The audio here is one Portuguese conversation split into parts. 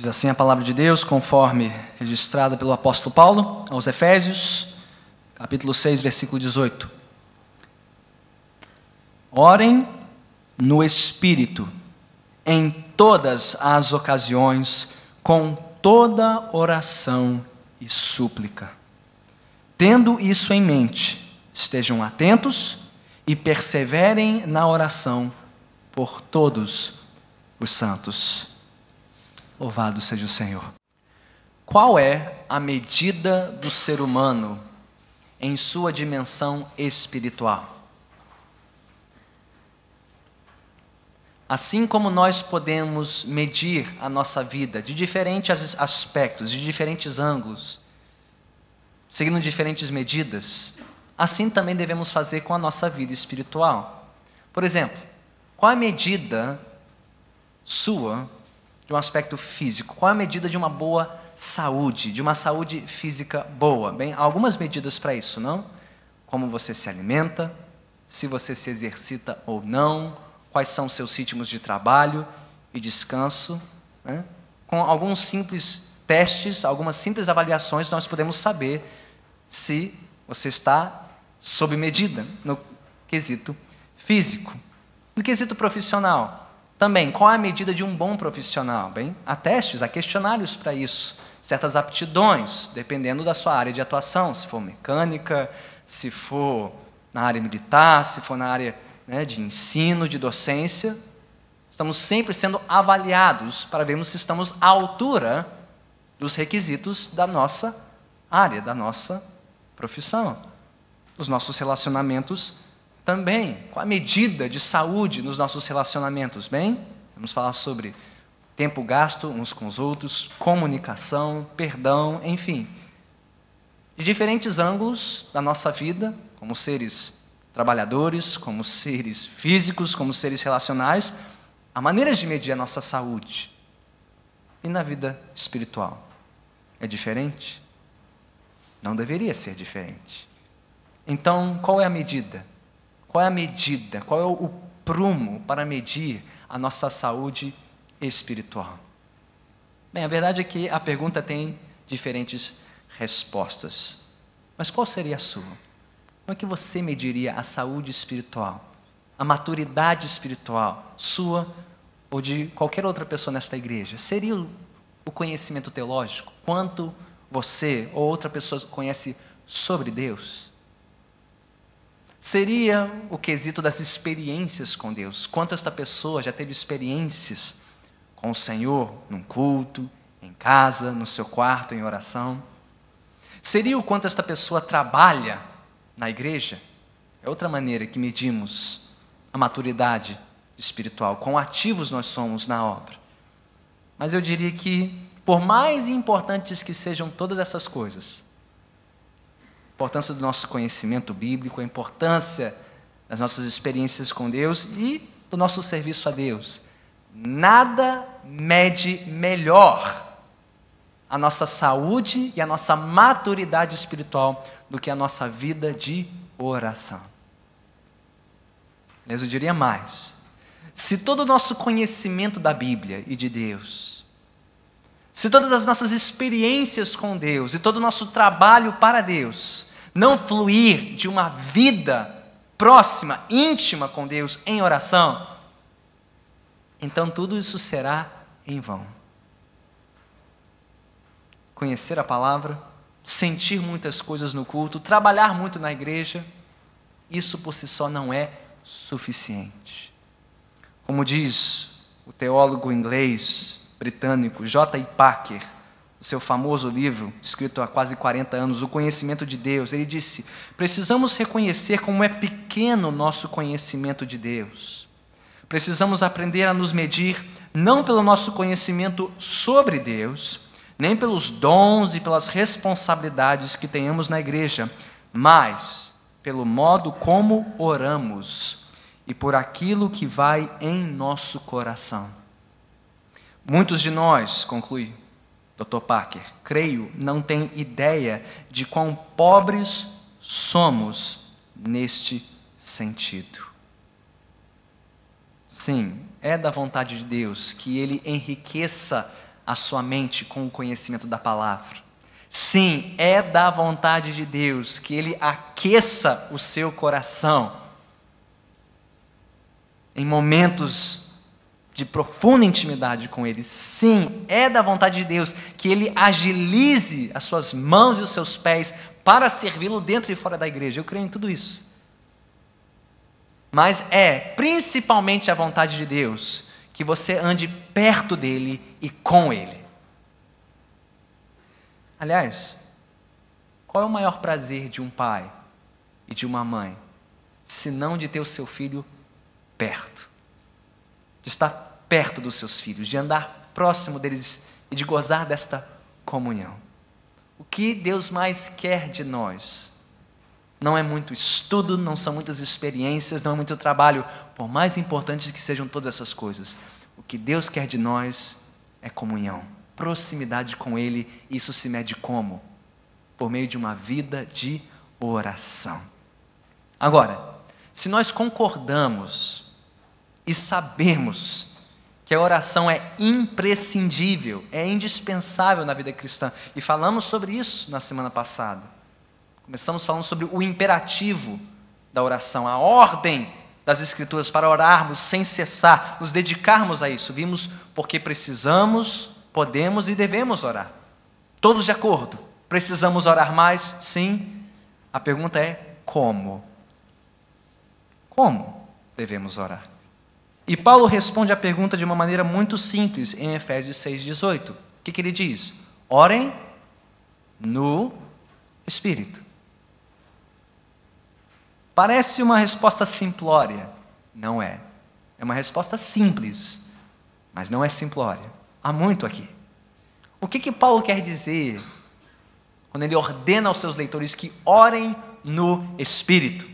Diz assim a palavra de Deus, conforme registrada pelo apóstolo Paulo aos Efésios, capítulo 6, versículo 18. Orem no Espírito, em todas as ocasiões, com toda oração e súplica. Tendo isso em mente, estejam atentos e perseverem na oração por todos os santos. Louvado seja o Senhor. Qual é a medida do ser humano em sua dimensão espiritual? Assim como nós podemos medir a nossa vida de diferentes aspectos, de diferentes ângulos, seguindo diferentes medidas, assim também devemos fazer com a nossa vida espiritual. Por exemplo, qual a medida sua de um aspecto físico? Qual a medida de uma boa saúde, de uma saúde física boa? Bem, há algumas medidas para isso, não? Como você se alimenta, se você se exercita ou não, quais são os seus ritmos de trabalho e descanso, né? Com alguns simples testes, algumas simples avaliações, nós podemos saber se você está sob medida no quesito físico. No quesito profissional, também, qual é a medida de um bom profissional? Bem, há testes, há questionários para isso, certas aptidões, dependendo da sua área de atuação, se for mecânica, se for na área militar, se for na área de ensino, de docência. Estamos sempre sendo avaliados para vermos se estamos à altura dos requisitos da nossa área, da nossa profissão. Os nossos relacionamentos também. Qual a medida de saúde nos nossos relacionamentos? Bem, vamos falar sobre tempo gasto uns com os outros, comunicação, perdão, enfim. De diferentes ângulos da nossa vida, como seres trabalhadores, como seres físicos, como seres relacionais, há maneiras de medir a nossa saúde. E na vida espiritual? É diferente? Não deveria ser diferente. Então, qual é a medida? Qual é a medida? Qual é o prumo para medir a nossa saúde espiritual? Bem, a verdade é que a pergunta tem diferentes respostas. Mas qual seria a sua? Como é que você mediria a saúde espiritual, a maturidade espiritual, sua ou de qualquer outra pessoa nesta igreja? Seria o conhecimento teológico? Quanto você ou outra pessoa conhece sobre Deus? Seria o quesito das experiências com Deus? Quanto esta pessoa já teve experiências com o Senhor num culto, em casa, no seu quarto, em oração? Seria o quanto esta pessoa trabalha na igreja? É outra maneira que medimos a maturidade espiritual, quão ativos nós somos na obra. Mas eu diria que, por mais importantes que sejam todas essas coisas, a importância do nosso conhecimento bíblico, a importância das nossas experiências com Deus e do nosso serviço a Deus, nada mede melhor a nossa saúde e a nossa maturidade espiritual do que a nossa vida de oração. Aliás, eu diria mais. Se todo o nosso conhecimento da Bíblia e de Deus, se todas as nossas experiências com Deus e todo o nosso trabalho para Deus não fluir de uma vida próxima, íntima com Deus em oração, então tudo isso será em vão. Conhecer a palavra, sentir muitas coisas no culto, trabalhar muito na igreja, isso por si só não é suficiente. Como diz o teólogo inglês britânico J.I. Packer, no seu famoso livro, escrito há quase 40 anos, O Conhecimento de Deus, ele disse: precisamos reconhecer como é pequeno o nosso conhecimento de Deus. Precisamos aprender a nos medir não pelo nosso conhecimento sobre Deus, nem pelos dons e pelas responsabilidades que tenhamos na igreja, mas pelo modo como oramos e por aquilo que vai em nosso coração. Muitos de nós, conclui Dr. Packer, creio, não têm ideia de quão pobres somos neste sentido. Sim, é da vontade de Deus que Ele enriqueça a sua mente com o conhecimento da palavra. Sim, é da vontade de Deus que Ele aqueça o seu coração em momentos de profunda intimidade com Ele. Sim, é da vontade de Deus que Ele agilize as suas mãos e os seus pés para servi-lo dentro e fora da igreja. Eu creio em tudo isso. Mas é principalmente a vontade de Deus que você ande perto dEle e com Ele. Aliás, qual é o maior prazer de um pai e de uma mãe, se não de ter o seu filho perto? De estar perto dos seus filhos, de andar próximo deles e de gozar desta comunhão. O que Deus mais quer de nós não é muito estudo, não são muitas experiências, não é muito trabalho, por mais importantes que sejam todas essas coisas. O que Deus quer de nós é comunhão, proximidade com Ele. Isso se mede como? Por meio de uma vida de oração. Agora, se nós concordamos e sabemos que a oração é imprescindível, é indispensável na vida cristã, e falamos sobre isso na semana passada. Começamos falando sobre o imperativo da oração, a ordem das Escrituras para orarmos sem cessar, nos dedicarmos a isso. Vimos porque precisamos, podemos e devemos orar. Todos de acordo. Precisamos orar mais? Sim. A pergunta é como? Como devemos orar? E Paulo responde a pergunta de uma maneira muito simples em Efésios 6,18. O que ele diz? Orem no Espírito. Parece uma resposta simplória. Não é. É uma resposta simples, mas não é simplória. Há muito aqui. O que Paulo quer dizer quando ele ordena aos seus leitores que orem no Espírito?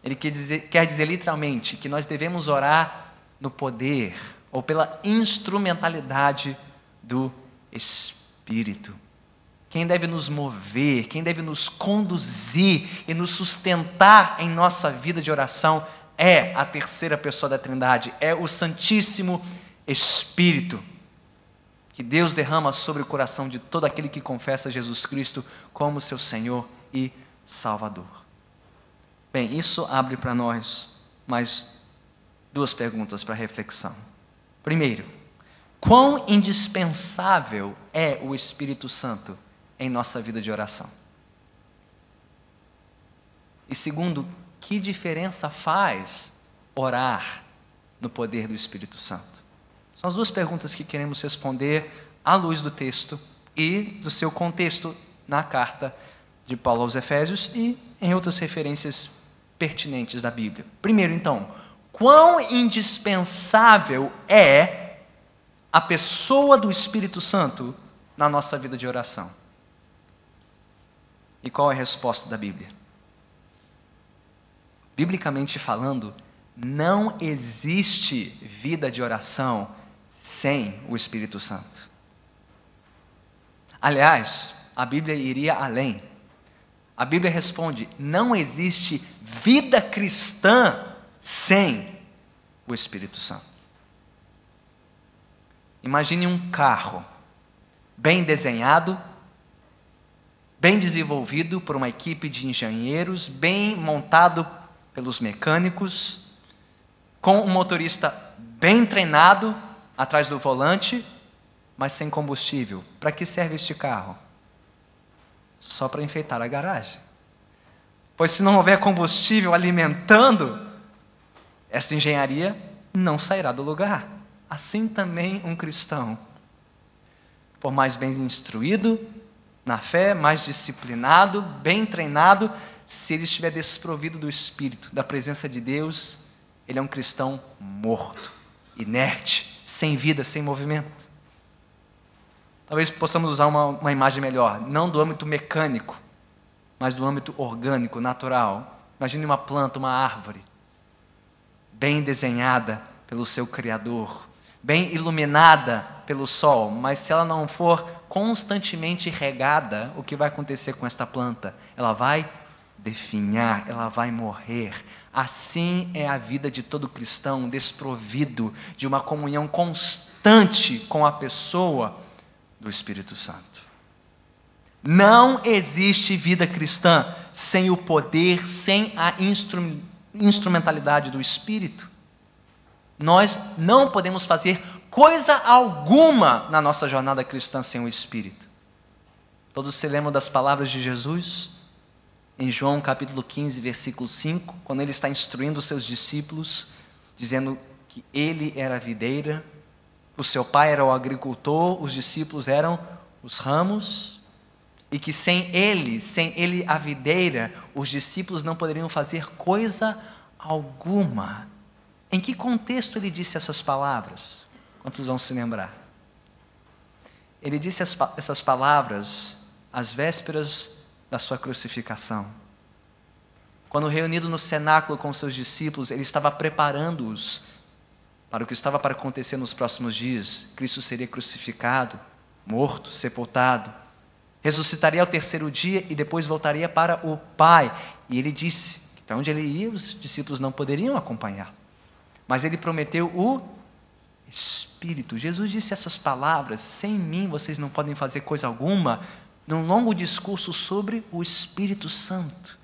Ele quer dizer literalmente que nós devemos orar no poder ou pela instrumentalidade do Espírito. Quem deve nos mover, quem deve nos conduzir e nos sustentar em nossa vida de oração é a terceira pessoa da Trindade, é o Santíssimo Espírito, que Deus derrama sobre o coração de todo aquele que confessa Jesus Cristo como seu Senhor e Salvador. Bem, isso abre para nós mais duas perguntas para reflexão. Primeiro, quão indispensável é o Espírito Santo em nossa vida de oração? E segundo, que diferença faz orar no poder do Espírito Santo? São as duas perguntas que queremos responder à luz do texto e do seu contexto na carta de Paulo aos Efésios e em outras referências pertinentes da Bíblia. Primeiro, então, quão indispensável é a pessoa do Espírito Santo na nossa vida de oração? E qual é a resposta da Bíblia? Biblicamente falando, não existe vida de oração sem o Espírito Santo. Aliás, a Bíblia iria além. A Bíblia responde: não existe vida cristã sem o Espírito Santo. Imagine um carro bem desenhado, bem desenvolvido por uma equipe de engenheiros, bem montado pelos mecânicos, com um motorista bem treinado atrás do volante, mas sem combustível. Para que serve este carro? Só para enfeitar a garagem. Pois se não houver combustível alimentando, essa engenharia não sairá do lugar. Assim também um cristão, por mais bem instruído na fé, mais disciplinado, bem treinado, se ele estiver desprovido do Espírito, da presença de Deus, ele é um cristão morto, inerte, sem vida, sem movimento. Talvez possamos usar uma imagem melhor, não do âmbito mecânico, mas do âmbito orgânico, natural. Imagine uma planta, uma árvore, bem desenhada pelo seu Criador, bem iluminada pelo sol, mas se ela não for constantemente regada, o que vai acontecer com esta planta? Ela vai definhar, ela vai morrer. Assim é a vida de todo cristão desprovido de uma comunhão constante com a pessoa do Espírito Santo. Não existe vida cristã sem o poder, sem a instrumentalidade do Espírito. Nós não podemos fazer coisa alguma na nossa jornada cristã sem o Espírito. Todos se lembram das palavras de Jesus? Em João capítulo 15, versículo 5, quando ele está instruindo os seus discípulos, dizendo que ele era a videira, o seu pai era o agricultor, os discípulos eram os ramos, e que sem ele a videira, os discípulos não poderiam fazer coisa alguma. Em que contexto ele disse essas palavras? Quantos vão se lembrar? Ele disse essas palavras às vésperas da sua crucificação. Quando reunido no cenáculo com seus discípulos, ele estava preparando-os para o que estava para acontecer nos próximos dias. Cristo seria crucificado, morto, sepultado, ressuscitaria ao terceiro dia e depois voltaria para o Pai. E ele disse que para onde ele ia, os discípulos não poderiam acompanhar. Mas ele prometeu o Espírito. Jesus disse essas palavras: sem mim vocês não podem fazer coisa alguma, num longo discurso sobre o Espírito Santo.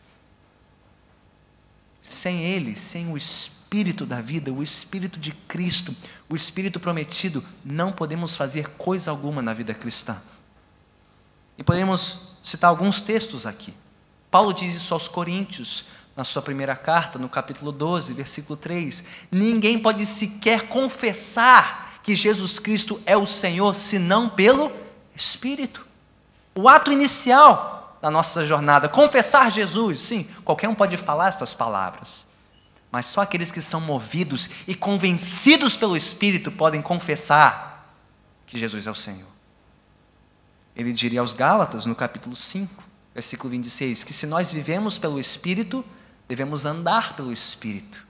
Sem ele, sem o Espírito da vida, o Espírito de Cristo, o Espírito prometido, não podemos fazer coisa alguma na vida cristã. E podemos citar alguns textos aqui. Paulo diz isso aos Coríntios, na sua primeira carta, no capítulo 12, versículo 3. Ninguém pode sequer confessar que Jesus Cristo é o Senhor, senão pelo Espírito. O ato inicial da nossa jornada, confessar Jesus. Sim, qualquer um pode falar estas palavras, mas só aqueles que são movidos e convencidos pelo Espírito podem confessar que Jesus é o Senhor. Ele diria aos Gálatas, no capítulo 5, versículo 26, que se nós vivemos pelo Espírito, devemos andar pelo Espírito.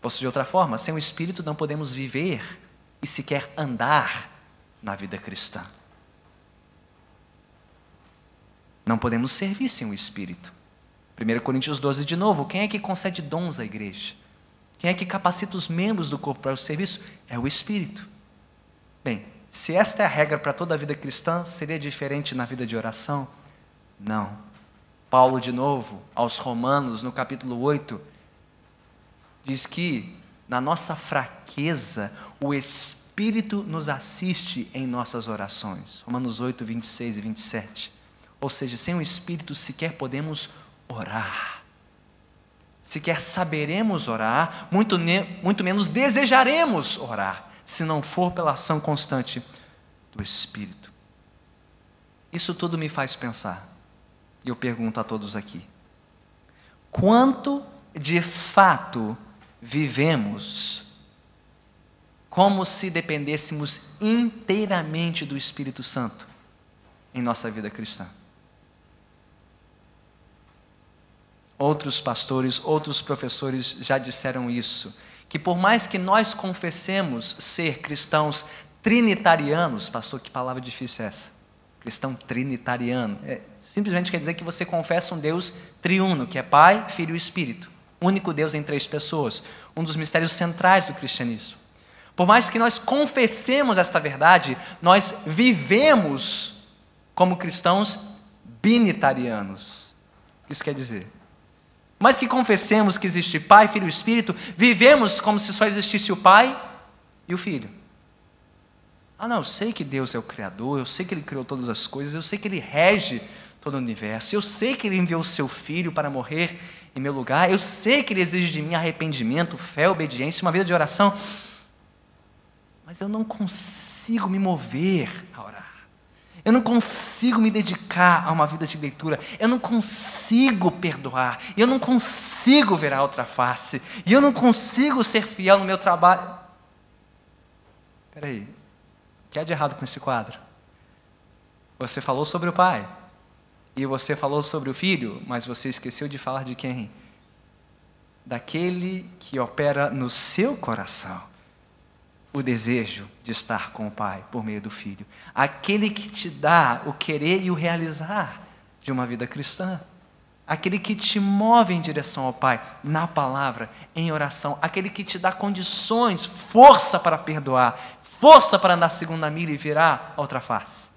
Posto de outra forma, sem o Espírito não podemos viver e sequer andar na vida cristã. Não podemos servir sem o Espírito. 1 Coríntios 12 de novo, quem é que concede dons à igreja? Quem é que capacita os membros do corpo para o serviço? É o Espírito. Bem, se esta é a regra para toda a vida cristã, seria diferente na vida de oração? Não. Paulo, de novo, aos Romanos, no capítulo 8, diz que na nossa fraqueza, o Espírito nos assiste em nossas orações. Romanos 8, 26 e 27. Ou seja, sem o Espírito sequer podemos orar. Sequer saberemos orar, muito menos desejaremos orar, se não for pela ação constante do Espírito. Isso tudo me faz pensar, e eu pergunto a todos aqui: quanto de fato vivemos como se dependêssemos inteiramente do Espírito Santo em nossa vida cristã? Outros pastores, outros professores já disseram isso, que por mais que nós confessemos ser cristãos trinitarianos, pastor, que palavra difícil é essa? Cristão trinitariano, simplesmente quer dizer que você confessa um Deus triuno, que é Pai, Filho e Espírito, único Deus em 3 pessoas, um dos mistérios centrais do cristianismo. Por mais que nós confessemos esta verdade, nós vivemos como cristãos binitarianos. O que isso quer dizer? Mas que confessemos que existe Pai, Filho e Espírito, vivemos como se só existisse o Pai e o Filho. Não, eu sei que Deus é o Criador, eu sei que Ele criou todas as coisas, eu sei que Ele rege todo o universo, eu sei que Ele enviou o Seu Filho para morrer em meu lugar, eu sei que Ele exige de mim arrependimento, fé, obediência, uma vida de oração, mas eu não consigo me mover a orar. Eu não consigo me dedicar a uma vida de leitura, eu não consigo perdoar, eu não consigo ver a outra face, e eu não consigo ser fiel no meu trabalho. Espera aí, o que há de errado com esse quadro? Você falou sobre o Pai, e você falou sobre o Filho, mas você esqueceu de falar de quem? Daquele que opera no seu coração o desejo de estar com o Pai por meio do Filho. Aquele que te dá o querer e o realizar de uma vida cristã. Aquele que te move em direção ao Pai, na palavra, em oração. Aquele que te dá condições, força para perdoar, força para andar a segunda milha e virar a outra face.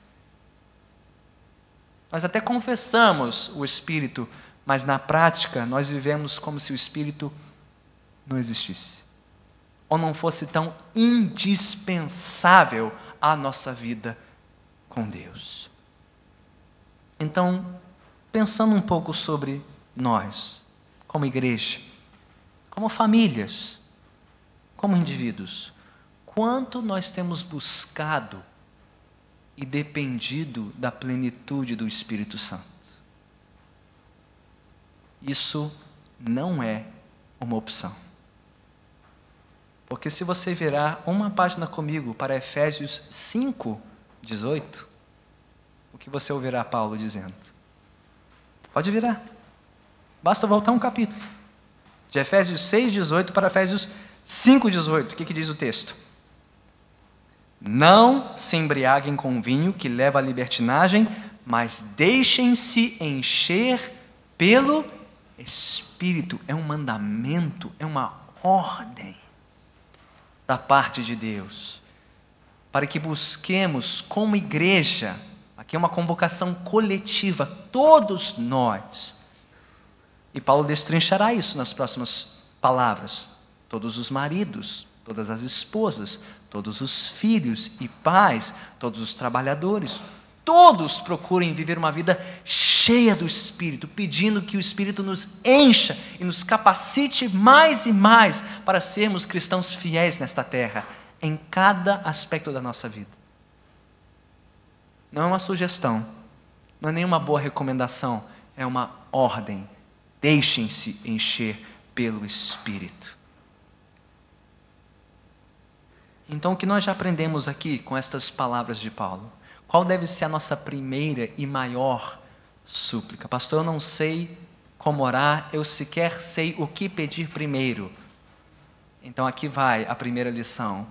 Nós até confessamos o Espírito, mas na prática nós vivemos como se o Espírito não existisse, ou não fosse tão indispensável à nossa vida com Deus. Então, pensando um pouco sobre nós, como igreja, como famílias, como indivíduos, quanto nós temos buscado e dependido da plenitude do Espírito Santo. Isso não é uma opção. Porque se você virar uma página comigo para Efésios 5:18, o que você ouvirá Paulo dizendo? Pode virar. Basta voltar um capítulo. De Efésios 6:18 para Efésios 5:18. O que diz o texto? Não se embriaguem com vinho que leva à libertinagem, mas deixem-se encher pelo Espírito. É um mandamento, é uma ordem da parte de Deus, para que busquemos como igreja, aqui é uma convocação coletiva, todos nós, e Paulo destrinchará isso nas próximas palavras, todos os maridos, todas as esposas, todos os filhos e pais, todos os trabalhadores, todos procurem viver uma vida cheia do Espírito, pedindo que o Espírito nos encha e nos capacite mais e mais para sermos cristãos fiéis nesta terra, em cada aspecto da nossa vida. Não é uma sugestão, não é nenhuma boa recomendação, é uma ordem. Deixem-se encher pelo Espírito. Então, o que nós já aprendemos aqui com estas palavras de Paulo? Qual deve ser a nossa primeira e maior súplica? Pastor, eu não sei como orar, eu sequer sei o que pedir primeiro. Então aqui vai a primeira lição.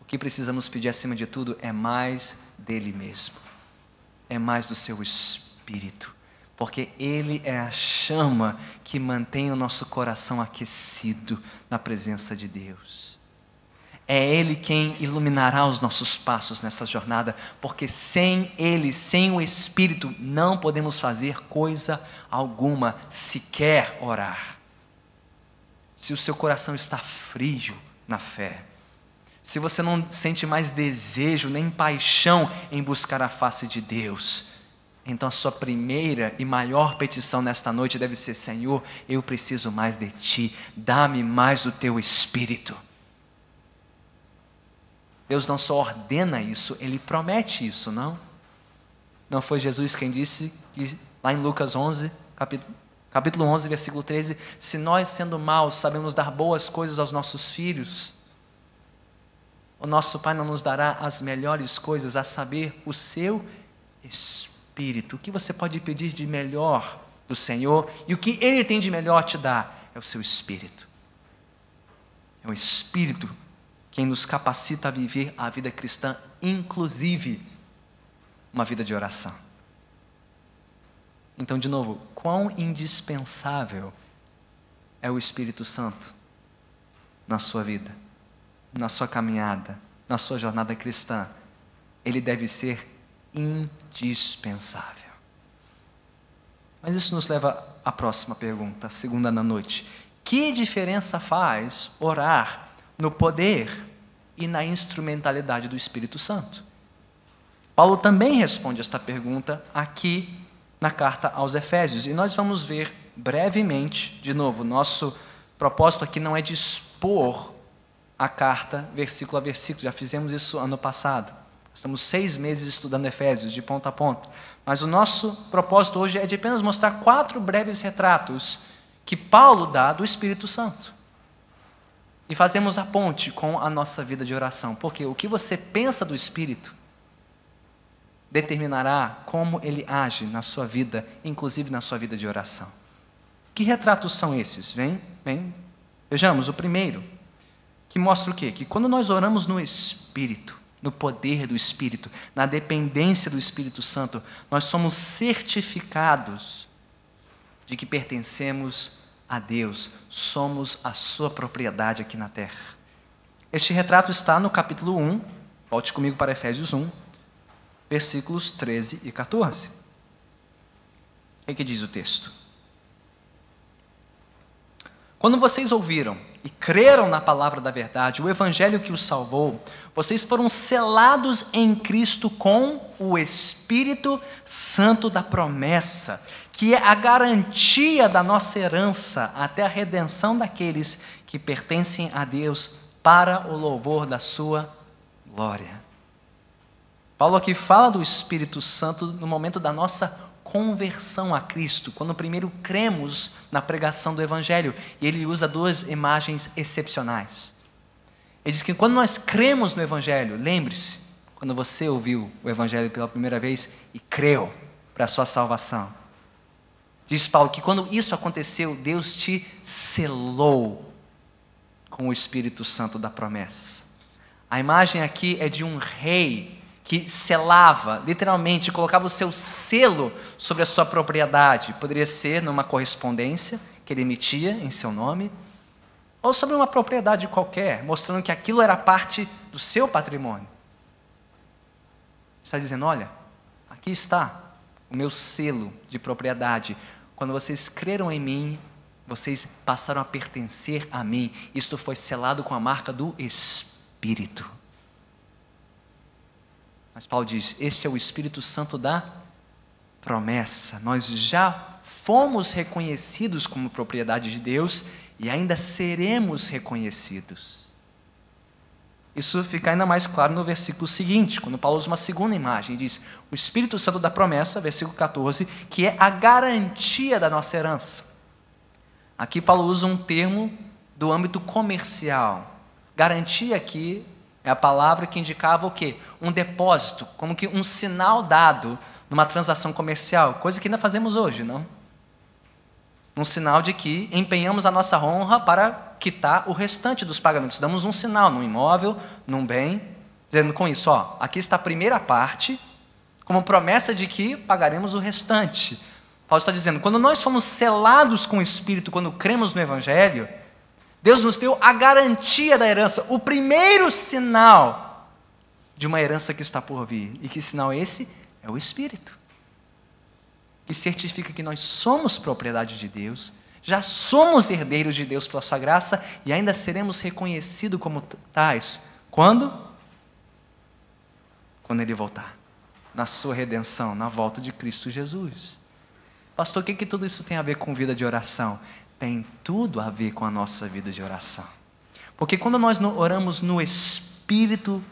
O que precisamos pedir acima de tudo é mais dele mesmo. É mais do seu Espírito. Porque Ele é a chama que mantém o nosso coração aquecido na presença de Deus. É Ele quem iluminará os nossos passos nessa jornada, porque sem Ele, sem o Espírito, não podemos fazer coisa alguma, sequer orar. Se o seu coração está frio na fé, se você não sente mais desejo nem paixão em buscar a face de Deus, então a sua primeira e maior petição nesta noite deve ser: Senhor, eu preciso mais de Ti, dá-me mais do Teu Espírito. Deus não só ordena isso, Ele promete isso, não? Não foi Jesus quem disse, que, lá em Lucas 11, capítulo 11, versículo 13, se nós, sendo maus, sabemos dar boas coisas aos nossos filhos, o nosso Pai não nos dará as melhores coisas, a saber, o seu Espírito. O que você pode pedir de melhor do Senhor, e o que Ele tem de melhor te dar, é o seu Espírito. É o Espírito quem nos capacita a viver a vida cristã, inclusive uma vida de oração. Então, de novo, quão indispensável é o Espírito Santo na sua vida, na sua caminhada, na sua jornada cristã. Ele deve ser indispensável. Mas isso nos leva à próxima pergunta, a segunda na noite. Que diferença faz orar no poder e na instrumentalidade do Espírito Santo? Paulo também responde esta pergunta aqui na carta aos Efésios, e nós vamos ver brevemente, de novo, nosso propósito aqui não é de expor a carta versículo a versículo, já fizemos isso ano passado, estamos 6 meses estudando Efésios, de ponta a ponta, mas o nosso propósito hoje é de apenas mostrar 4 breves retratos que Paulo dá do Espírito Santo. E fazemos a ponte com a nossa vida de oração. Porque o que você pensa do Espírito determinará como ele age na sua vida, inclusive na sua vida de oração. Que retratos são esses? Vem. Vejamos o primeiro, que mostra o quê? Que quando nós oramos no Espírito, no poder do Espírito, na dependência do Espírito Santo, nós somos certificados de que pertencemos a Deus, somos a sua propriedade aqui na terra. Este retrato está no capítulo 1, volte comigo para Efésios 1, versículos 13 e 14. O que diz o texto? Quando vocês ouviram e creram na palavra da verdade, o evangelho que os salvou, vocês foram selados em Cristo com o Espírito Santo da promessa, que é a garantia da nossa herança até a redenção daqueles que pertencem a Deus para o louvor da sua glória. Paulo aqui fala do Espírito Santo no momento da nossa conversão a Cristo, quando primeiro cremos na pregação do Evangelho, e ele usa duas imagens excepcionais. Ele diz que quando nós cremos no Evangelho, lembre-se, quando você ouviu o Evangelho pela primeira vez e creu para a sua salvação, diz Paulo que quando isso aconteceu, Deus te selou com o Espírito Santo da promessa. A imagem aqui é de um rei que selava, literalmente, colocava o seu selo sobre a sua propriedade. Poderia ser numa correspondência que ele emitia em seu nome, ou sobre uma propriedade qualquer, mostrando que aquilo era parte do seu patrimônio. Está dizendo, olha, aqui está o meu selo de propriedade. Quando vocês creram em mim, vocês passaram a pertencer a mim. Isto foi selado com a marca do Espírito. Mas Paulo diz, este é o Espírito Santo da promessa. Nós já fomos reconhecidos como propriedade de Deus e ainda seremos reconhecidos. Isso fica ainda mais claro no versículo seguinte, quando Paulo usa uma segunda imagem, diz, o Espírito Santo da promessa, versículo 14, que é a garantia da nossa herança. Aqui Paulo usa um termo do âmbito comercial. Garantia aqui é a palavra que indicava o quê? Um depósito, como que um sinal dado numa transação comercial, coisa que ainda fazemos hoje, não? Um sinal de que empenhamos a nossa honra para quitar o restante dos pagamentos. Damos um sinal num imóvel, num bem, dizendo com isso, ó, aqui está a primeira parte, como promessa de que pagaremos o restante. Paulo está dizendo, quando nós fomos selados com o Espírito, quando cremos no Evangelho, Deus nos deu a garantia da herança, o primeiro sinal de uma herança que está por vir. E que sinal é esse? É o Espírito. Que certifica que nós somos propriedade de Deus, já somos herdeiros de Deus pela sua graça e ainda seremos reconhecidos como tais. Quando? Quando Ele voltar. Na sua redenção, na volta de Cristo Jesus. Pastor, o que tudo isso tem a ver com vida de oração? Tem tudo a ver com a nossa vida de oração. Porque quando nós oramos no Espírito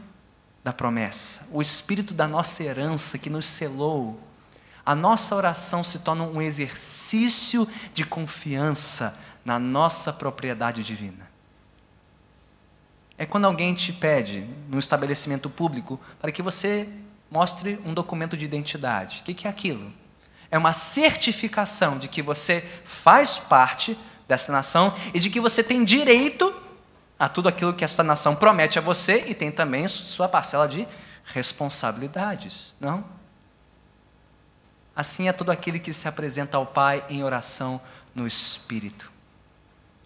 da promessa, o Espírito da nossa herança que nos selou, a nossa oração se torna um exercício de confiança na nossa propriedade divina. É quando alguém te pede, num estabelecimento público, para que você mostre um documento de identidade. O que é aquilo? É uma certificação de que você faz parte dessa nação e de que você tem direito a tudo aquilo que essa nação promete a você e tem também sua parcela de responsabilidades, não? Assim é todo aquele que se apresenta ao Pai em oração no Espírito.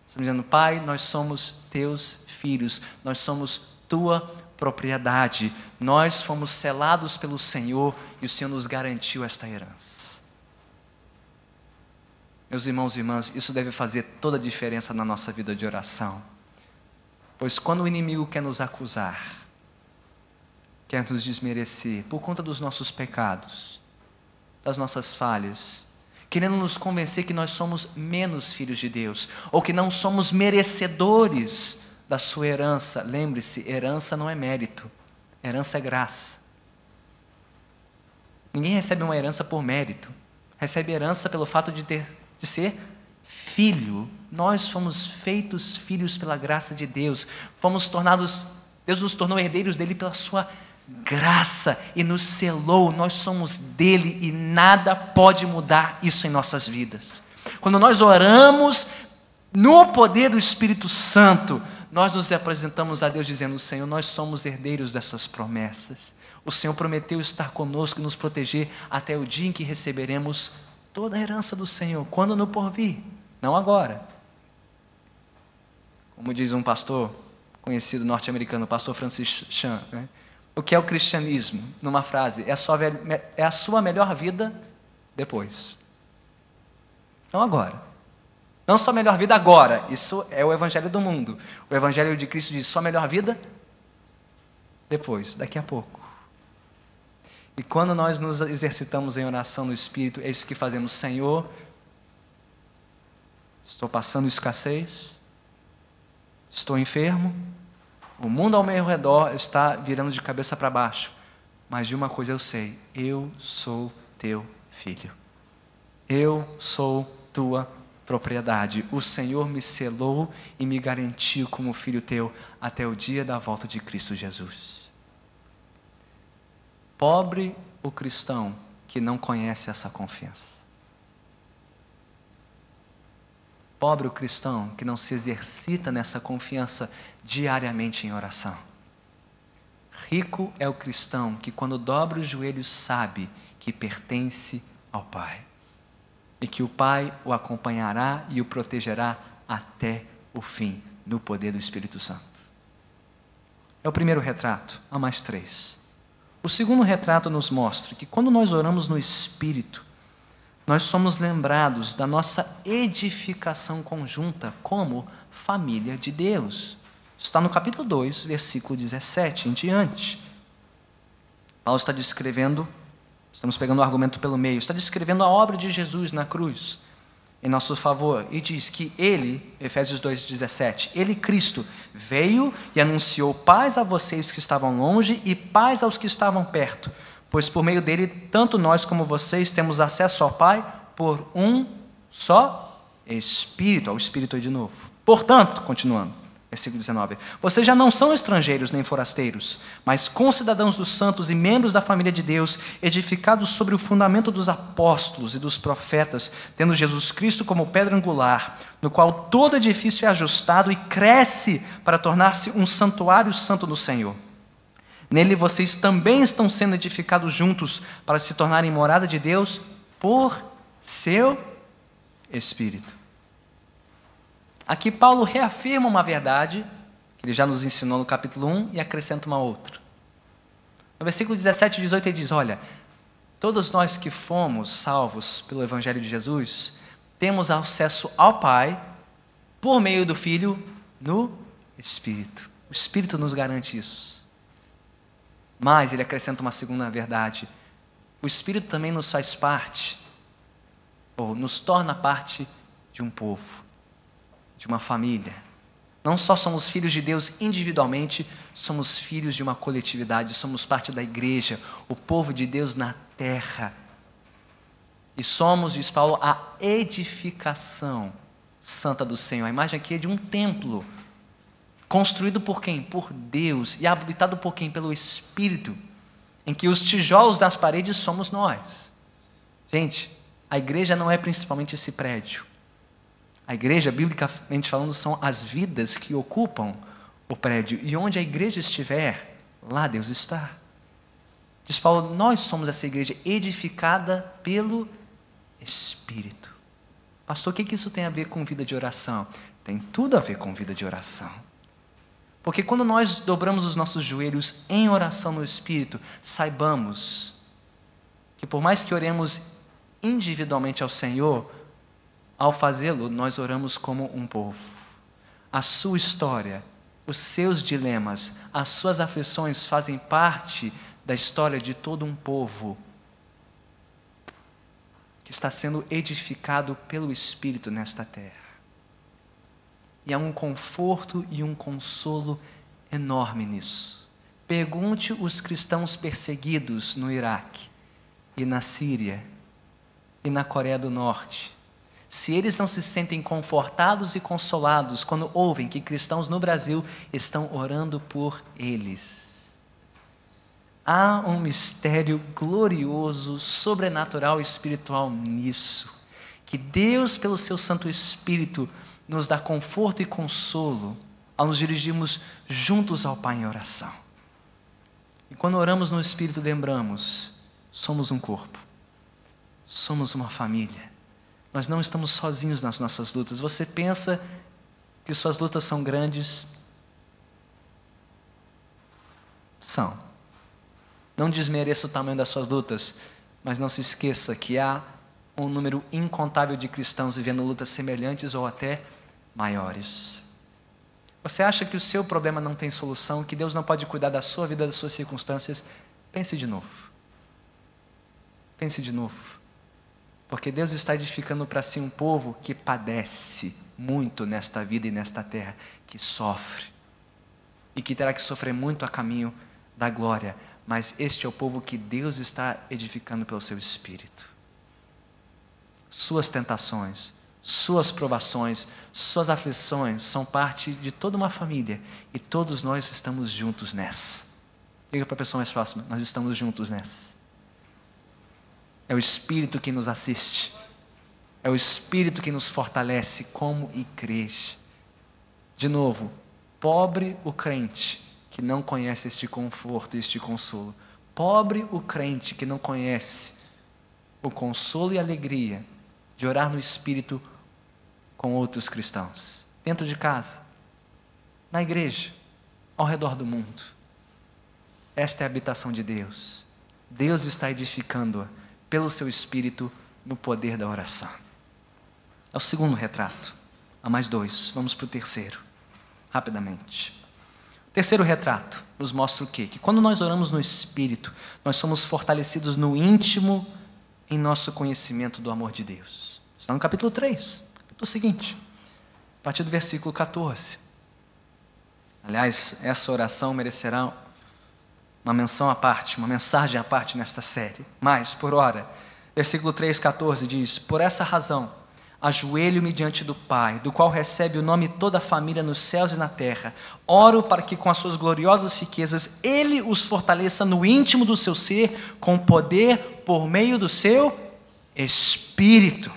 Estamos dizendo, Pai, nós somos teus filhos, nós somos tua propriedade, nós fomos selados pelo Senhor e o Senhor nos garantiu esta herança. Meus irmãos e irmãs, isso deve fazer toda a diferença na nossa vida de oração. Pois quando o inimigo quer nos acusar, quer nos desmerecer por conta dos nossos pecados, das nossas falhas, querendo nos convencer que nós somos menos filhos de Deus, ou que não somos merecedores da sua herança. Lembre-se, herança não é mérito, herança é graça. Ninguém recebe uma herança por mérito, recebe herança pelo fato de ser filho. Nós fomos feitos filhos pela graça de Deus, Deus nos tornou herdeiros dele pela sua graça e nos selou, nós somos dele e nada pode mudar isso em nossas vidas. Quando nós oramos no poder do Espírito Santo, nós nos apresentamos a Deus dizendo: Senhor, nós somos herdeiros dessas promessas. O Senhor prometeu estar conosco e nos proteger até o dia em que receberemos toda a herança do Senhor, quando no porvir, não agora. Como diz um pastor conhecido norte-americano, o pastor Francis Chan, né? O que é o cristianismo? Numa frase: é a sua melhor vida depois. Não agora. Não sua melhor vida agora. Isso é o evangelho do mundo. O evangelho de Cristo diz: sua melhor vida depois, daqui a pouco. E quando nós nos exercitamos em oração no Espírito, é isso que fazemos. Senhor, estou passando escassez, estou enfermo, o mundo ao meu redor está virando de cabeça para baixo, mas de uma coisa eu sei: eu sou teu filho, eu sou tua propriedade. O Senhor me selou e me garantiu como filho teu até o dia da volta de Cristo Jesus. Pobre o cristão que não conhece essa confiança. Pobre o cristão que não se exercita nessa confiança diariamente em oração. Rico é o cristão que, quando dobra os joelhos, sabe que pertence ao Pai e que o Pai o acompanhará e o protegerá até o fim, no poder do Espírito Santo. É o primeiro retrato. Há mais 3. O segundo retrato nos mostra que, quando nós oramos no Espírito, nós somos lembrados da nossa edificação conjunta como família de Deus. Está no capítulo 2, versículo 17 em diante. Paulo está descrevendo, estamos pegando o argumento pelo meio, está descrevendo a obra de Jesus na cruz em nosso favor, e diz que ele, Efésios 2,17, ele, Cristo, veio e anunciou paz a vocês que estavam longe e paz aos que estavam perto, pois por meio dele, tanto nós como vocês temos acesso ao Pai por um só Espírito, ao Espírito aí de novo. Portanto, continuando, versículo 19, vocês já não são estrangeiros nem forasteiros, mas concidadãos dos santos e membros da família de Deus, edificados sobre o fundamento dos apóstolos e dos profetas, tendo Jesus Cristo como pedra angular, no qual todo edifício é ajustado e cresce para tornar-se um santuário santo no Senhor. Nele vocês também estão sendo edificados juntos para se tornarem morada de Deus por seu Espírito. Aqui Paulo reafirma uma verdade que ele já nos ensinou no capítulo 1 e acrescenta uma outra. No versículo 17 e 18 ele diz: olha, todos nós que fomos salvos pelo Evangelho de Jesus, temos acesso ao Pai por meio do Filho no Espírito. O Espírito nos garante isso. Mas ele acrescenta uma segunda verdade: o Espírito também nos faz parte, ou nos torna parte de um povo, de uma família. Não só somos filhos de Deus individualmente, somos filhos de uma coletividade, somos parte da igreja, o povo de Deus na terra. E somos, diz Paulo, a edificação santa do Senhor. A imagem aqui é de um templo, construído por quem? Por Deus, e habitado por quem? Pelo Espírito, em que os tijolos das paredes somos nós. Gente, a igreja não é principalmente esse prédio. A igreja, biblicamente falando, são as vidas que ocupam o prédio. E onde a igreja estiver, lá Deus está. Diz Paulo, nós somos essa igreja edificada pelo Espírito. Pastor, o que isso tem a ver com vida de oração? Tem tudo a ver com vida de oração. Porque quando nós dobramos os nossos joelhos em oração no Espírito, saibamos que por mais que oremos individualmente ao Senhor, ao fazê-lo, nós oramos como um povo. A sua história, os seus dilemas, as suas aflições fazem parte da história de todo um povo que está sendo edificado pelo Espírito nesta terra. E há um conforto e um consolo enorme nisso. Pergunte os cristãos perseguidos no Iraque, e na Síria, e na Coreia do Norte, se eles não se sentem confortados e consolados quando ouvem que cristãos no Brasil estão orando por eles. Há um mistério glorioso, sobrenatural e espiritual nisso, que Deus, pelo seu Santo Espírito, nos dá conforto e consolo ao nos dirigirmos juntos ao Pai em oração. E quando oramos no Espírito, lembramos, somos um corpo, somos uma família. Nós não estamos sozinhos nas nossas lutas. Você pensa que suas lutas são grandes? São. Não desmereça o tamanho das suas lutas, mas não se esqueça que há um número incontável de cristãos vivendo lutas semelhantes ou até maiores. Você acha que o seu problema não tem solução, que Deus não pode cuidar da sua vida, das suas circunstâncias? Pense de novo. Pense de novo. Porque Deus está edificando para si um povo que padece muito nesta vida e nesta terra, que sofre, e que terá que sofrer muito a caminho da glória. Mas este é o povo que Deus está edificando pelo seu Espírito. Suas tentações, suas provações, suas aflições são parte de toda uma família, e todos nós estamos juntos nessa. Diga para a pessoa mais próxima, nós estamos juntos nessa. É o Espírito que nos assiste, é o Espírito que nos fortalece como igreja. De novo, pobre o crente que não conhece este conforto e este consolo. Pobre o crente que não conhece o consolo e a alegria de orar no Espírito com outros cristãos, dentro de casa, na igreja, ao redor do mundo. Esta é a habitação de Deus. Deus está edificando-a pelo seu Espírito no poder da oração. É o segundo retrato. Há mais dois. Vamos para o terceiro, rapidamente. O terceiro retrato nos mostra o quê? Que quando nós oramos no Espírito, nós somos fortalecidos no íntimo em nosso conhecimento do amor de Deus. Está no capítulo 3, capítulo seguinte, a partir do versículo 14. Aliás, essa oração merecerá uma menção à parte, uma mensagem à parte nesta série. Mas, por ora, versículo 3,14 diz: por essa razão, ajoelho-me diante do Pai, do qual recebe o nome toda a família nos céus e na terra. Oro para que com as suas gloriosas riquezas Ele os fortaleça no íntimo do seu ser, com poder por meio do seu Espírito,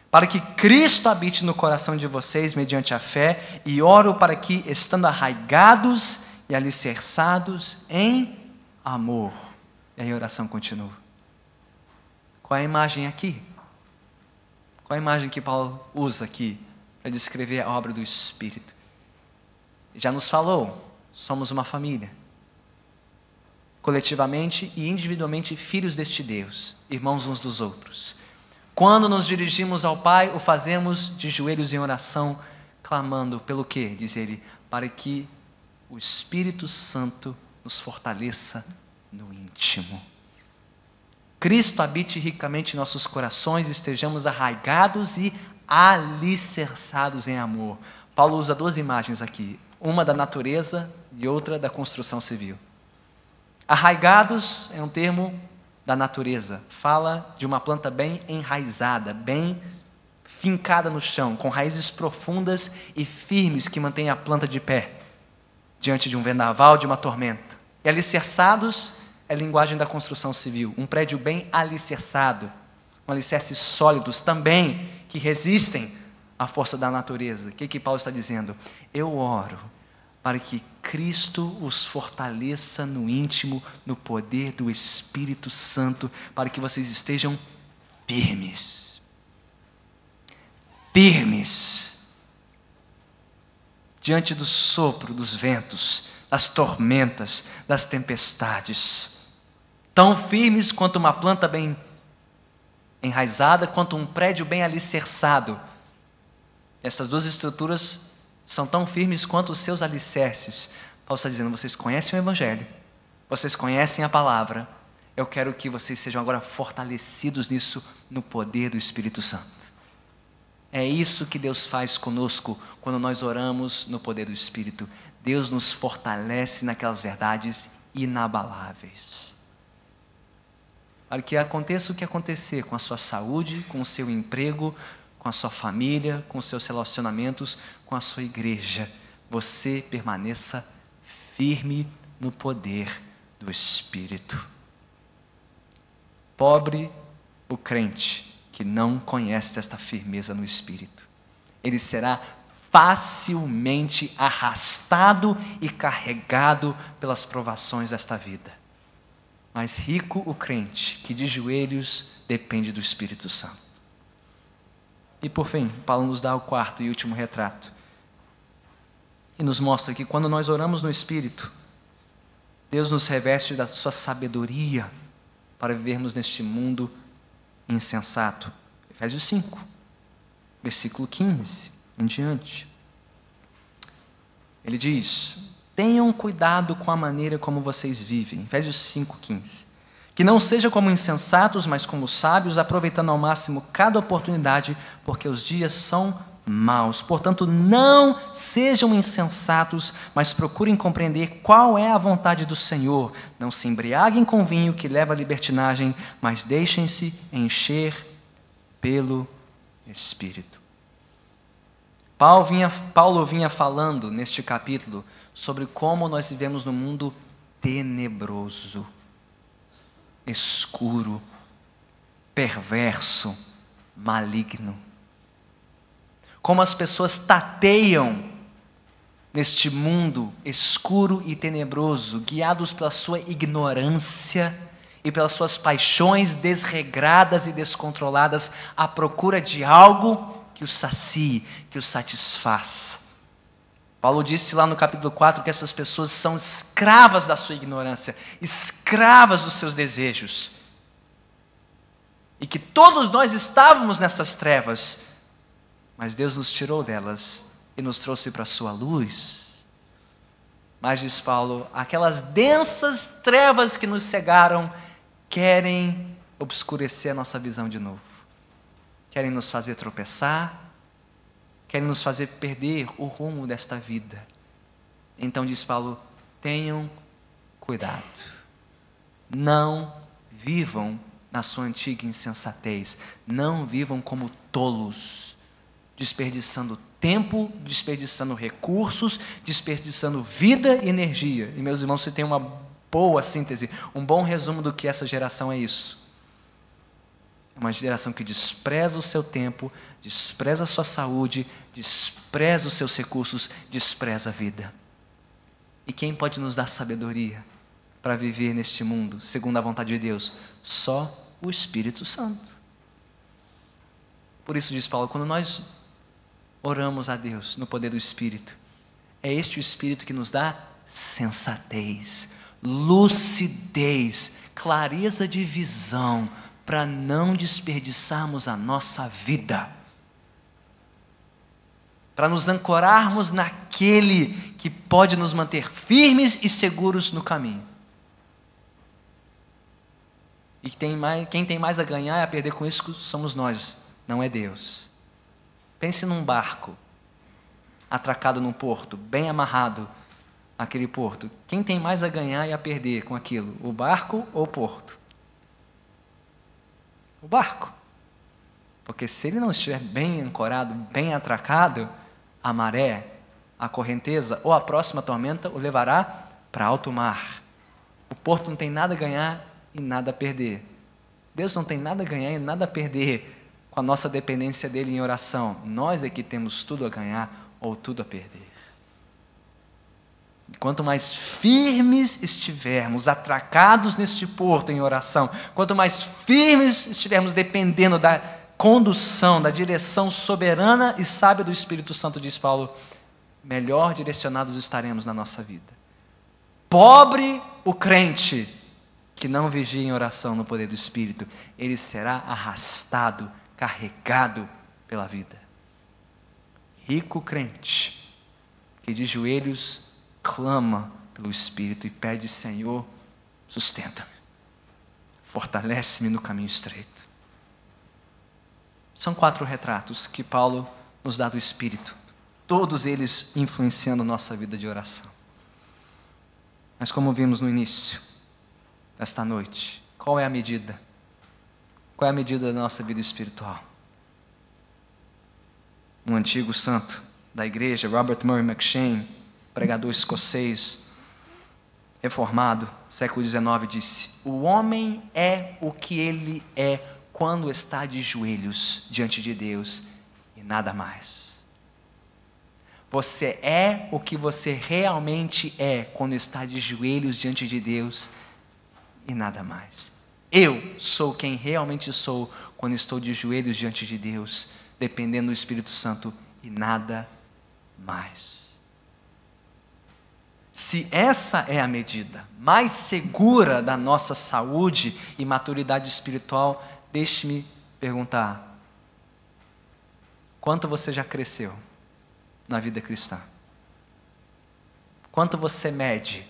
para que Cristo habite no coração de vocês mediante a fé, e oro para que, estando arraigados e alicerçados em amor. E aí a oração continua. Qual é a imagem aqui? Qual a imagem que Paulo usa aqui para descrever a obra do Espírito? Já nos falou, somos uma família, coletivamente e individualmente filhos deste Deus, irmãos uns dos outros. Quando nos dirigimos ao Pai, o fazemos de joelhos em oração, clamando pelo quê? Diz ele, para que o Espírito Santo nos fortaleça no íntimo. Cristo habite ricamente em nossos corações, estejamos arraigados e alicerçados em amor. Paulo usa duas imagens aqui, uma da natureza e outra da construção civil. Arraigados é um termo da natureza, fala de uma planta bem enraizada, bem fincada no chão, com raízes profundas e firmes que mantêm a planta de pé, diante de um vendaval, de uma tormenta. E alicerçados é a linguagem da construção civil, um prédio bem alicerçado, com alicerces sólidos também, que resistem à força da natureza. O que Paulo está dizendo? Eu oro para que Cristo os fortaleça no íntimo, no poder do Espírito Santo, para que vocês estejam firmes. Firmes. Diante do sopro dos ventos, das tormentas, das tempestades. Tão firmes quanto uma planta bem enraizada, quanto um prédio bem alicerçado. Essas duas estruturas são tão firmes quanto os seus alicerces. Paulo está dizendo, vocês conhecem o Evangelho, vocês conhecem a palavra, eu quero que vocês sejam agora fortalecidos nisso, no poder do Espírito Santo. É isso que Deus faz conosco, quando nós oramos no poder do Espírito. Deus nos fortalece naquelas verdades inabaláveis. Para que aconteça o que acontecer com a sua saúde, com o seu emprego, com a sua família, com os seus relacionamentos, com a sua igreja, você permaneça firme no poder do Espírito. Pobre o crente que não conhece esta firmeza no Espírito. Ele será facilmente arrastado e carregado pelas provações desta vida. Mas rico o crente que de joelhos depende do Espírito Santo. E por fim, Paulo nos dá o quarto e último retrato. E nos mostra que quando nós oramos no Espírito, Deus nos reveste da sua sabedoria para vivermos neste mundo insensato. Efésios 5, versículo 15 em diante. Ele diz: tenham cuidado com a maneira como vocês vivem. Efésios 5:15. Que não seja como insensatos, mas como sábios, aproveitando ao máximo cada oportunidade, porque os dias são maus. Portanto, não sejam insensatos, mas procurem compreender qual é a vontade do Senhor. Não se embriaguem com vinho que leva à libertinagem, mas deixem-se encher pelo Espírito. Paulo vinha falando neste capítulo sobre como nós vivemos num mundo tenebroso, escuro, perverso, maligno. Como as pessoas tateiam neste mundo escuro e tenebroso, guiados pela sua ignorância e pelas suas paixões desregradas e descontroladas, à procura de algo que os sacie, que os satisfaça. Paulo disse lá no capítulo 4 que essas pessoas são escravas da sua ignorância, escravas dos seus desejos. E que todos nós estávamos nessas trevas, mas Deus nos tirou delas e nos trouxe para a sua luz. Mas, diz Paulo, aquelas densas trevas que nos cegaram querem obscurecer a nossa visão de novo. Querem nos fazer tropeçar, querem nos fazer perder o rumo desta vida. Então, diz Paulo, tenham cuidado. Não vivam na sua antiga insensatez. Não vivam como tolos, desperdiçando tempo, desperdiçando recursos, desperdiçando vida e energia. E, meus irmãos, você tem uma boa síntese, um bom resumo do que essa geração é isso. É uma geração que despreza o seu tempo, despreza a sua saúde, despreza os seus recursos, despreza a vida. E quem pode nos dar sabedoria para viver neste mundo, segundo a vontade de Deus? Só o Espírito Santo. Por isso, diz Paulo, quando nós oramos a Deus no poder do Espírito, é este o Espírito que nos dá sensatez, lucidez, clareza de visão, para não desperdiçarmos a nossa vida, para nos ancorarmos naquele que pode nos manter firmes e seguros no caminho. E quem tem mais a ganhar e a perder com isso somos nós, não é Deus. Pense num barco atracado num porto, bem amarrado àquele porto. Quem tem mais a ganhar e a perder com aquilo? O barco ou o porto? O barco. Porque se ele não estiver bem ancorado, bem atracado, a maré, a correnteza ou a próxima tormenta o levará para alto mar. O porto não tem nada a ganhar e nada a perder. Deus não tem nada a ganhar e nada a perder com a nossa dependência dele em oração. Nós é que temos tudo a ganhar ou tudo a perder. Quanto mais firmes estivermos, atracados neste porto em oração, quanto mais firmes estivermos dependendo da condução, da direção soberana e sábia do Espírito Santo, diz Paulo, melhor direcionados estaremos na nossa vida. Pobre o crente que não vigia em oração no poder do Espírito, ele será arrastado, carregado pela vida. Rico crente que de joelhos clama pelo Espírito e pede: Senhor, sustenta-me, fortalece-me no caminho estreito. São 4 retratos que Paulo nos dá do Espírito, todos eles influenciando nossa vida de oração. Mas como vimos no início desta noite, qual é a medida? Qual é a medida da nossa vida espiritual? Um antigo santo da igreja, Robert Murray McCheyne, pregador escocês, reformado, século XIX, disse: o homem é o que ele é quando está de joelhos diante de Deus e nada mais. Você é o que você realmente é quando está de joelhos diante de Deus e nada mais. Eu sou quem realmente sou quando estou de joelhos diante de Deus, dependendo do Espírito Santo e nada mais. Se essa é a medida mais segura da nossa saúde e maturidade espiritual, deixe-me perguntar: quanto você já cresceu na vida cristã? Quanto você mede?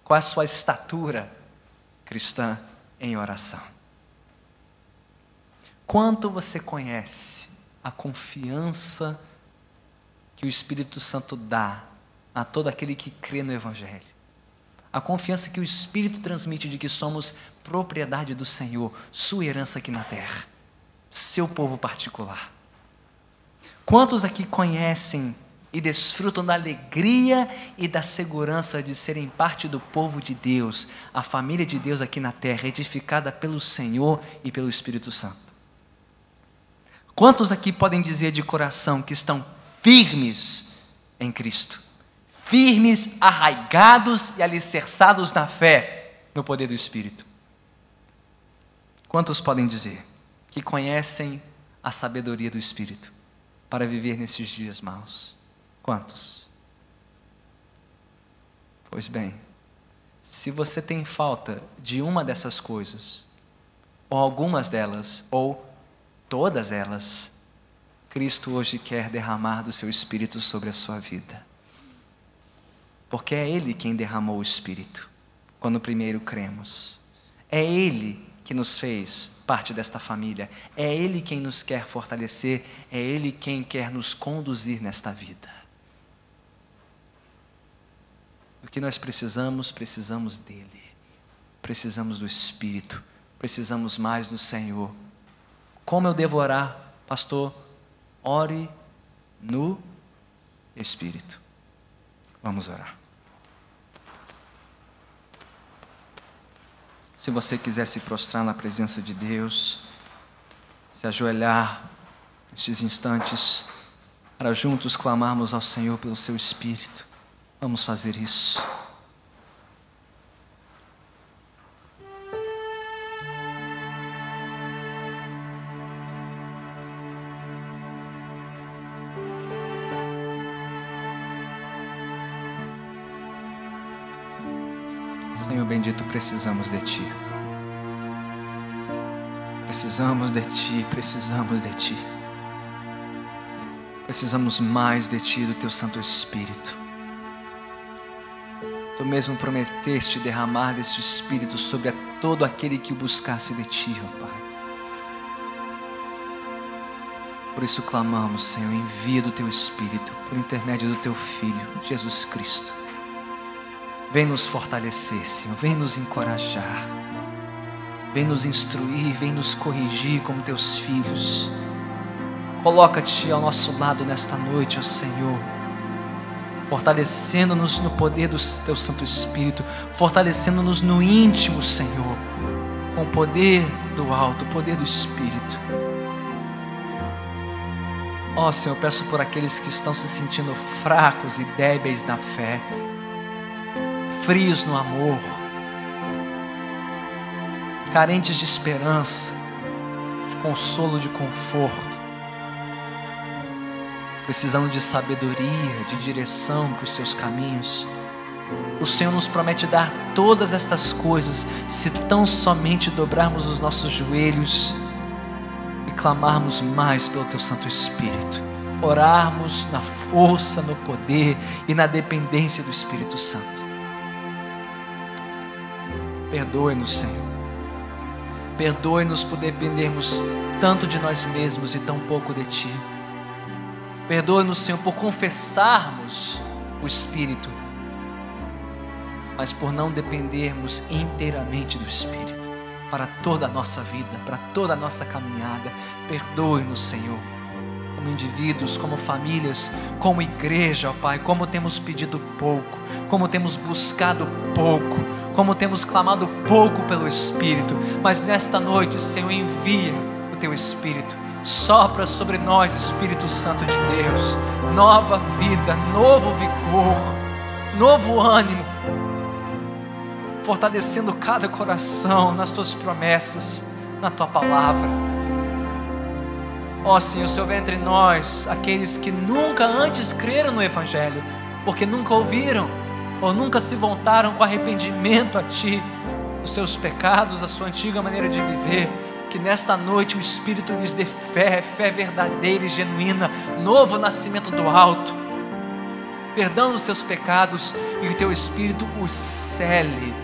Qual é a sua estatura cristã em oração? Quanto você conhece a confiança que o Espírito Santo dá a todo aquele que crê no Evangelho? A confiança que o Espírito transmite de que somos propriedade do Senhor, sua herança aqui na terra, seu povo particular. Quantos aqui conhecem e desfrutam da alegria e da segurança de serem parte do povo de Deus, a família de Deus aqui na terra, edificada pelo Senhor e pelo Espírito Santo? Quantos aqui podem dizer de coração que estão firmes em Cristo? Firmes, arraigados e alicerçados na fé, no poder do Espírito? Quantos podem dizer que conhecem a sabedoria do Espírito para viver nesses dias maus? Quantos? Pois bem, se você tem falta de uma dessas coisas, ou algumas delas, ou todas elas, Cristo hoje quer derramar do seu Espírito sobre a sua vida. Porque é Ele quem derramou o Espírito, quando primeiro cremos. É Ele que nos fez parte desta família. É Ele quem nos quer fortalecer. É Ele quem quer nos conduzir nesta vida. Do que nós precisamos, precisamos dEle. Precisamos do Espírito. Precisamos mais do Senhor. Como eu devo orar, pastor? Ore no Espírito. Vamos orar. Se você quiser se prostrar na presença de Deus, se ajoelhar nestes instantes, para juntos clamarmos ao Senhor pelo seu Espírito, vamos fazer isso. Senhor bendito, precisamos de Ti. Precisamos de Ti, precisamos de Ti. Precisamos mais de Ti, do Teu Santo Espírito. Tu mesmo prometeste derramar deste Espírito sobre todo aquele que o buscasse de Ti, ó Pai. Por isso clamamos, Senhor, envia do Teu Espírito, por intermédio do Teu Filho, Jesus Cristo. Vem nos fortalecer, Senhor, vem nos encorajar, vem nos instruir, vem nos corrigir como Teus filhos. Coloca-te ao nosso lado nesta noite, ó Senhor, fortalecendo-nos no poder do Teu Santo Espírito, fortalecendo-nos no íntimo, Senhor, com o poder do alto, o poder do Espírito. Ó Senhor, eu peço por aqueles que estão se sentindo fracos e débeis na fé, frios no amor, carentes de esperança, de consolo, de conforto, precisando de sabedoria, de direção para os seus caminhos. O Senhor nos promete dar todas estas coisas, se tão somente dobrarmos os nossos joelhos e clamarmos mais pelo Teu Santo Espírito, orarmos na força, no poder e na dependência do Espírito Santo. Perdoe-nos, Senhor. Perdoe-nos por dependermos tanto de nós mesmos e tão pouco de Ti. Perdoe-nos, Senhor, por confessarmos o Espírito, mas por não dependermos inteiramente do Espírito para toda a nossa vida, para toda a nossa caminhada. Perdoe-nos, Senhor, como indivíduos, como famílias, como igreja, ó Pai, como temos pedido pouco, como temos buscado pouco, como temos clamado pouco pelo Espírito. Mas nesta noite, Senhor, envia o Teu Espírito, Sopra sobre nós, Espírito Santo de Deus, nova vida, novo vigor, novo ânimo, fortalecendo cada coração nas tuas promessas, na tua palavra. Ó Senhor, se houver entre nós aqueles que nunca antes creram no Evangelho, porque nunca ouviram ou nunca se voltaram com arrependimento a Ti, os seus pecados, a sua antiga maneira de viver, que nesta noite o Espírito lhes dê fé, fé verdadeira e genuína, novo nascimento do alto, perdão dos seus pecados, e o Teu Espírito os cele,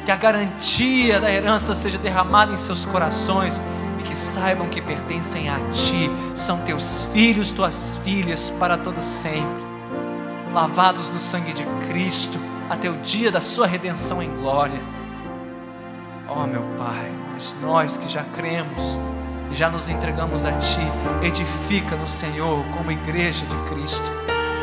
que a garantia da herança seja derramada em seus corações, e que saibam que pertencem a Ti, são Teus filhos, Tuas filhas, para todo sempre, lavados no sangue de Cristo, até o dia da sua redenção em glória. Ó meu Pai, mas nós que já cremos e já nos entregamos a Ti, edifica-nos, Senhor, como igreja de Cristo.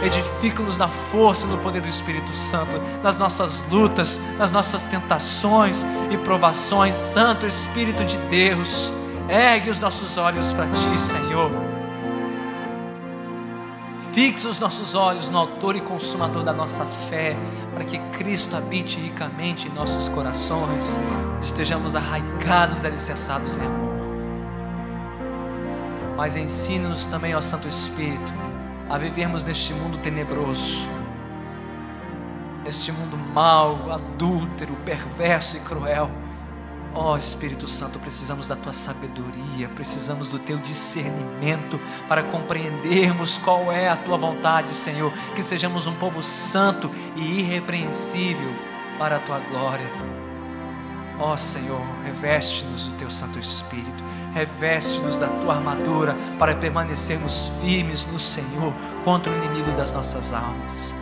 Edifica-nos na força e no poder do Espírito Santo, nas nossas lutas, nas nossas tentações e provações. Santo Espírito de Deus, ergue os nossos olhos para Ti, Senhor. Fixa os nossos olhos no autor e consumador da nossa fé, para que Cristo habite ricamente em nossos corações, estejamos arraigados e alicerçados em amor. Mas ensine-nos também, ó Santo Espírito, a vivermos neste mundo tenebroso, neste mundo mau, adúltero, perverso e cruel. Ó Espírito Santo, precisamos da Tua sabedoria, precisamos do Teu discernimento para compreendermos qual é a Tua vontade, Senhor, que sejamos um povo santo e irrepreensível para a Tua glória. Ó Senhor, reveste-nos do Teu Santo Espírito, reveste-nos da Tua armadura para permanecermos firmes no Senhor contra o inimigo das nossas almas.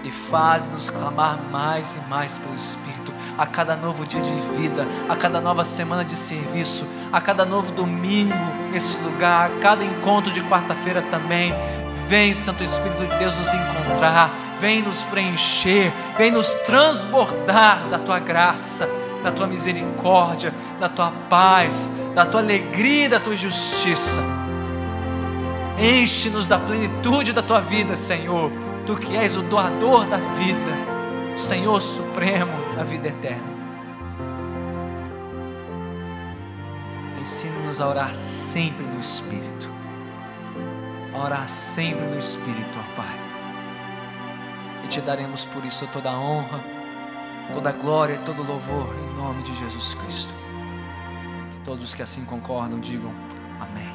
E faz-nos clamar mais e mais pelo Espírito, a cada novo dia de vida, a cada nova semana de serviço, a cada novo domingo nesse lugar, a cada encontro de quarta-feira também. Vem, Santo Espírito de Deus, nos encontrar, vem nos preencher, vem nos transbordar da Tua graça, da Tua misericórdia, da Tua paz, da Tua alegria e da Tua justiça. Enche-nos da plenitude da Tua vida, Senhor, Tu que és o doador da vida, o Senhor supremo da vida eterna. Ensina-nos a orar sempre no Espírito, a orar sempre no Espírito, ó Pai, e Te daremos por isso toda a honra, toda a glória e todo o louvor, em nome de Jesus Cristo. Que todos que assim concordam digam amém.